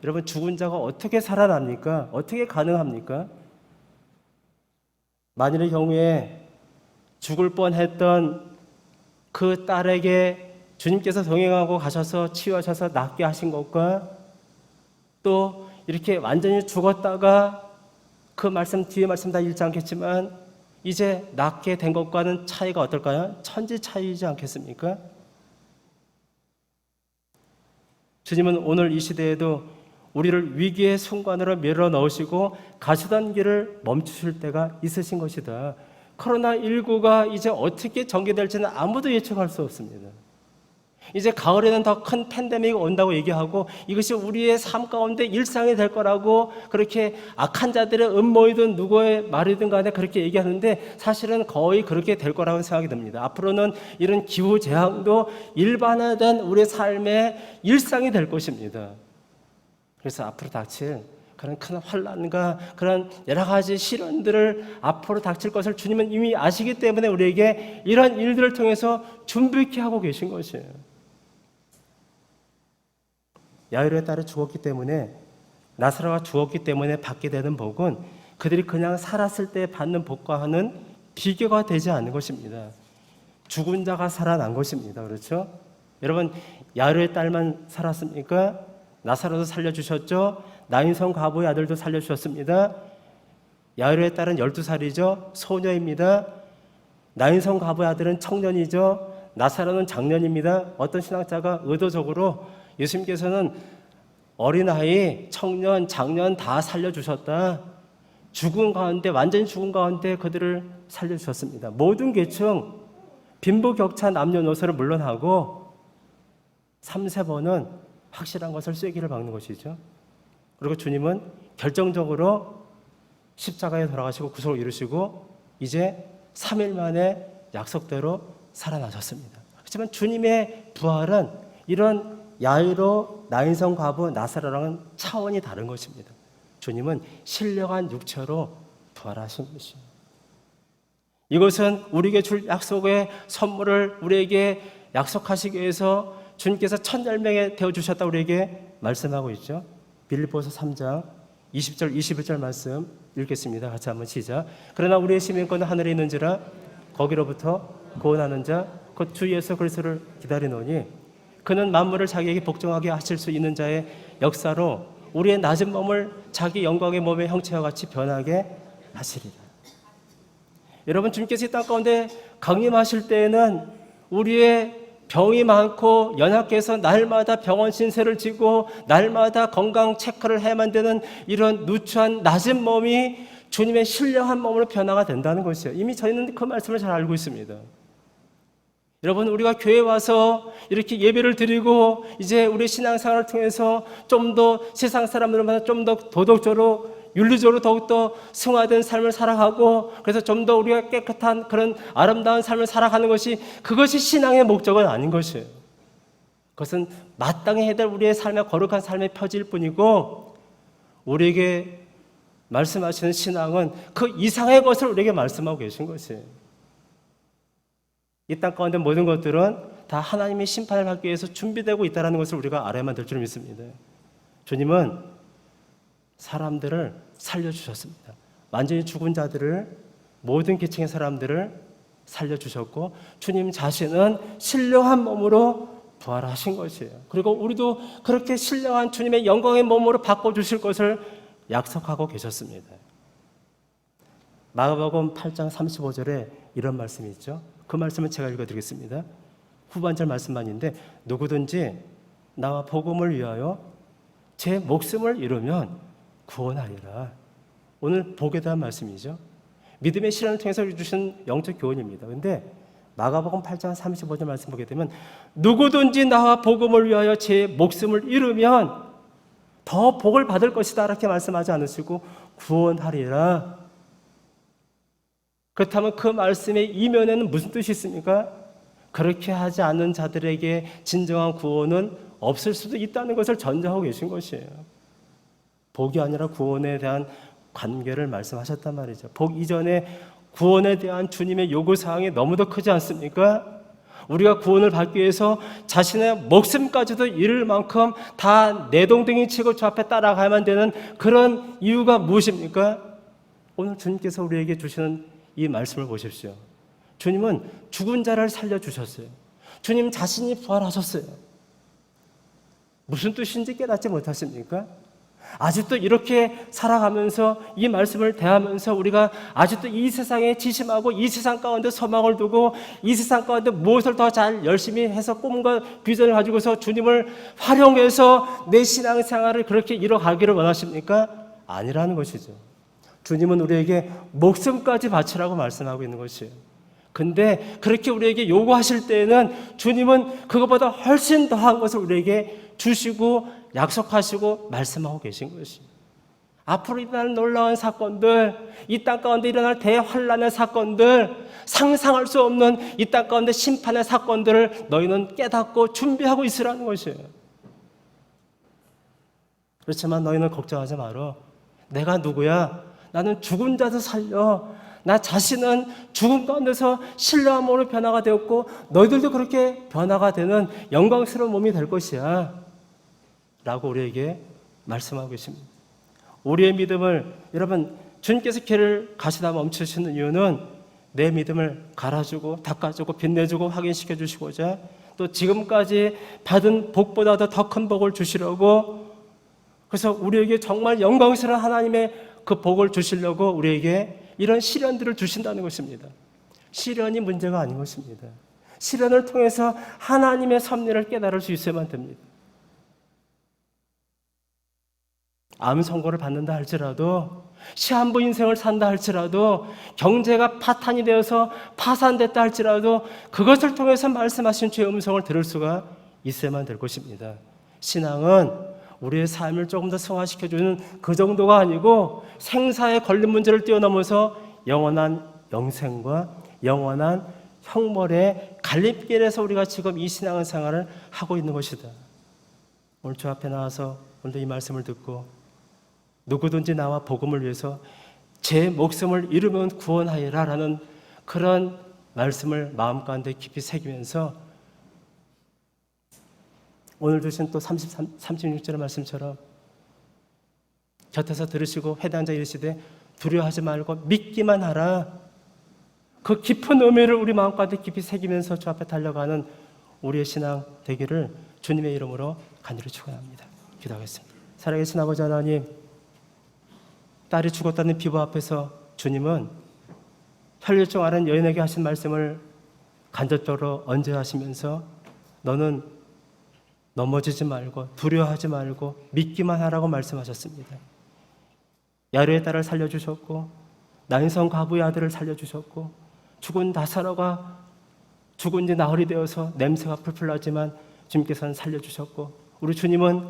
여러분, 죽은 자가 어떻게 살아납니까? 어떻게 가능합니까? 만일의 경우에 죽을 뻔했던 그 딸에게 주님께서 동행하고 가셔서 치유하셔서 낫게 하신 것과 또 이렇게 완전히 죽었다가 그 말씀, 뒤에 말씀 다 읽지 않겠지만 이제 낫게 된 것과는 차이가 어떨까요? 천지 차이이지 않겠습니까? 주님은 오늘 이 시대에도 우리를 위기의 순간으로 밀어 넣으시고 가시던 길을 멈추실 때가 있으신 것이다. 코로나19가 이제 어떻게 전개될지는 아무도 예측할 수 없습니다. 이제 가을에는 더 큰 팬데믹이 온다고 얘기하고 이것이 우리의 삶 가운데 일상이 될 거라고 그렇게 악한 자들의 음모이든 누구의 말이든 간에 그렇게 얘기하는데 사실은 거의 그렇게 될 거라고 생각이 듭니다. 앞으로는 이런 기후재앙도 일반화된 우리의 삶의 일상이 될 것입니다. 그래서 앞으로 닥칠 그런 큰 환난과 그런 여러 가지 시련들을 앞으로 닥칠 것을 주님은 이미 아시기 때문에 우리에게 이런 일들을 통해서 준비케 하고 계신 것이에요. 야이로의 딸이 죽었기 때문에, 나사로가 죽었기 때문에 받게 되는 복은 그들이 그냥 살았을 때 받는 복과는 비교가 되지 않는 것입니다. 죽은 자가 살아난 것입니다. 그렇죠? 여러분, 야르의 딸만 살았습니까? 나사로도 살려주셨죠? 나인성 과부의 아들도 살려주셨습니다. 야르의 딸은 12살이죠. 소녀입니다. 나인성 과부의 아들은 청년이죠. 나사로는 장년입니다. 어떤 신학자가 의도적으로 예수님께서는 어린아이, 청년, 장년 다 살려주셨다. 죽은 가운데, 완전히 죽은 가운데 그들을 살려주셨습니다. 모든 계층, 빈부격차 남녀노소를 물론하고 3세번은 확실한 것을 쐐기를 박는 것이죠. 그리고 주님은 결정적으로 십자가에 돌아가시고 구속을 이루시고 이제 3일 만에 약속대로 살아나셨습니다. 하지만 주님의 부활은 이런 야이로, 나인성 과부, 나사로랑은 차원이 다른 것입니다. 주님은 신령한 육체로 부활하신 것이에요. 이것은 우리에게 줄 약속의 선물을 우리에게 약속하시기 위해서 주님께서 첫 열매에 되어주셨다 우리에게 말씀하고 있죠. 빌립보서 3장 20절 21절 말씀 읽겠습니다. 같이 한번 시작. 그러나 우리의 시민권은 하늘에 있는지라 거기로부터 구원하는 자 곧 주 예수 그리스도를 기다리노니 그는 만물을 자기에게 복종하게 하실 수 있는 자의 역사로 우리의 낮은 몸을 자기 영광의 몸의 형체와 같이 변하게 하시리라. 여러분, 주님께서 이 땅 가운데 강림하실 때에는 우리의 병이 많고 연약해서 날마다 병원 신세를 지고 날마다 건강 체크를 해야만 되는 이런 누추한 낮은 몸이 주님의 신령한 몸으로 변화가 된다는 것이에요. 이미 저희는 그 말씀을 잘 알고 있습니다. 여러분, 우리가 교회에 와서 이렇게 예배를 드리고 이제 우리 신앙생활을 통해서 좀 더 세상 사람들보다 좀 더 도덕적으로 윤리적으로 더욱더 승화된 삶을 살아가고 그래서 좀 더 우리가 깨끗한 그런 아름다운 삶을 살아가는 것이 그것이 신앙의 목적은 아닌 것이에요. 그것은 마땅히 해야 될 우리의 삶의 거룩한 삶의 표지일 뿐이고 우리에게 말씀하시는 신앙은 그 이상의 것을 우리에게 말씀하고 계신 것이에요. 이 땅 가운데 모든 것들은 다 하나님의 심판을 받기 위해서 준비되고 있다는 것을 우리가 알아야만 될 줄 믿습니다. 주님은 사람들을 살려주셨습니다. 완전히 죽은 자들을, 모든 계층의 사람들을 살려주셨고 주님 자신은 신령한 몸으로 부활하신 것이에요. 그리고 우리도 그렇게 신령한 주님의 영광의 몸으로 바꿔주실 것을 약속하고 계셨습니다. 마가복음 8장 35절에 이런 말씀이 있죠. 그 말씀은 제가 읽어드리겠습니다. 후반절 말씀만인데 누구든지 나와 복음을 위하여 제 목숨을 잃으면 구원하리라. 오늘 복에 대한 말씀이죠. 믿음의 실현을 통해서 주신 영적 교훈입니다. 그런데 마가복음 8장 35절 말씀 보게 되면 누구든지 나와 복음을 위하여 제 목숨을 잃으면 더 복을 받을 것이다 이렇게 말씀하지 않으시고 구원하리라. 그렇다면 그 말씀의 이면에는 무슨 뜻이 있습니까? 그렇게 하지 않는 자들에게 진정한 구원은 없을 수도 있다는 것을 전제하고 계신 것이에요. 복이 아니라 구원에 대한 관계를 말씀하셨단 말이죠. 복 이전에 구원에 대한 주님의 요구사항이 너무도 크지 않습니까? 우리가 구원을 받기 위해서 자신의 목숨까지도 잃을 만큼 다 내동댕이 치고 주 앞에 따라가야만 되는 그런 이유가 무엇입니까? 오늘 주님께서 우리에게 주시는 이 말씀을 보십시오. 주님은 죽은 자를 살려주셨어요. 주님 자신이 부활하셨어요. 무슨 뜻인지 깨닫지 못하십니까? 아직도 이렇게 살아가면서 이 말씀을 대하면서 우리가 아직도 이 세상에 지심하고 이 세상 가운데 소망을 두고 이 세상 가운데 무엇을 더 잘 열심히 해서 꿈과 비전을 가지고서 주님을 활용해서 내 신앙생활을 그렇게 이뤄가기를 원하십니까? 아니라는 것이죠. 주님은 우리에게 목숨까지 바치라고 말씀하고 있는 것이에요. 근데 그렇게 우리에게 요구하실 때에는 주님은 그것보다 훨씬 더한 것을 우리에게 주시고 약속하시고 말씀하고 계신 것이에요. 앞으로 일어날 놀라운 사건들, 이 땅 가운데 일어날 대환란의 사건들, 상상할 수 없는 이 땅 가운데 심판의 사건들을 너희는 깨닫고 준비하고 있으라는 것이에요. 그렇지만 너희는 걱정하지 마라. 내가 누구야? 나는 죽은 자도 살려. 나 자신은 죽음 가운데서 신령한 몸으로 변화가 되었고 너희들도 그렇게 변화가 되는 영광스러운 몸이 될 것이야 라고 우리에게 말씀하고 계십니다. 우리의 믿음을 여러분 주님께서 길을 가시다 멈추시는 이유는 내 믿음을 갈아주고 닦아주고 빛내주고 확인시켜 주시고자, 또 지금까지 받은 복보다도 더 큰 복을 주시려고, 그래서 우리에게 정말 영광스러운 하나님의 그 복을 주시려고 우리에게 이런 시련들을 주신다는 것입니다. 시련이 문제가 아닌 것입니다. 시련을 통해서 하나님의 섭리를 깨달을 수 있어야만 됩니다. 암 선고를 받는다 할지라도, 시한부 인생을 산다 할지라도, 경제가 파탄이 되어서 파산됐다 할지라도 그것을 통해서 말씀하신 주의 음성을 들을 수가 있어야만 될 것입니다. 신앙은 우리의 삶을 조금 더 승화시켜주는 그 정도가 아니고 생사에 걸린 문제를 뛰어넘어서 영원한 영생과 영원한 형벌의 갈림길에서 우리가 지금 이 신앙생활을 하고 있는 것이다. 오늘 주 앞에 나와서 오늘도 이 말씀을 듣고 누구든지 나와 복음을 위해서 제 목숨을 잃으면 구원하리라 라는 그런 말씀을 마음 가운데 깊이 새기면서 오늘 주신 또 36절의 말씀처럼 곁에서 들으시고 회당자 이르시되 두려워하지 말고 믿기만 하라, 그 깊은 의미를 우리 마음 가운데 깊이 새기면서 주 앞에 달려가는 우리의 신앙 되기를 주님의 이름으로 간절히 축원합니다. 기도하겠습니다. 살아계신 아버지 하나님, 딸이 죽었다는 비보 앞에서 주님은 혈혈증 앓은 여인에게 하신 말씀을 간접적으로 언제하시면서 너는 넘어지지 말고 두려워하지 말고 믿기만 하라고 말씀하셨습니다. 야르의 딸을 살려주셨고 나인성 과부의 아들을 살려주셨고 죽은 나사로가 죽은 지 나흘이 되어서 냄새가 풀풀 나지만 주님께서는 살려주셨고, 우리 주님은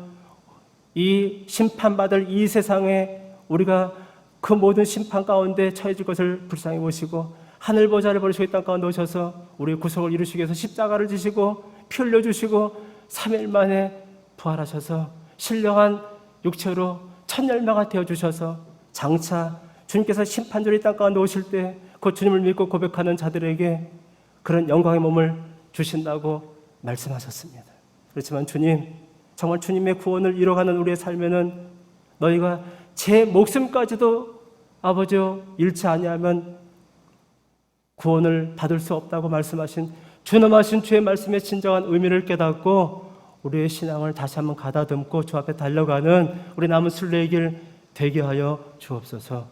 이 심판받을 이 세상에 우리가 그 모든 심판 가운데 처해질 것을 불쌍히 보시고 하늘 보좌를 버리시고 이 땅 가운데 오셔서 우리의 구속을 이루시기 위해서 십자가를 지시고 피 흘려주시고 3일 만에 부활하셔서 신령한 육체로 천열매가 되어주셔서 장차 주님께서 심판주로 이 땅 가운데 오실 때 그 주님을 믿고 고백하는 자들에게 그런 영광의 몸을 주신다고 말씀하셨습니다. 그렇지만 주님, 정말 주님의 구원을 이뤄가는 우리의 삶에는 너희가 제 목숨까지도 아버지여 잃지 아니하면 구원을 받을 수 없다고 말씀하신 준엄하신 주의 말씀의 진정한 의미를 깨닫고 우리의 신앙을 다시 한번 가다듬고 주 앞에 달려가는 우리 남은 순례의 길 되게 하여 주옵소서.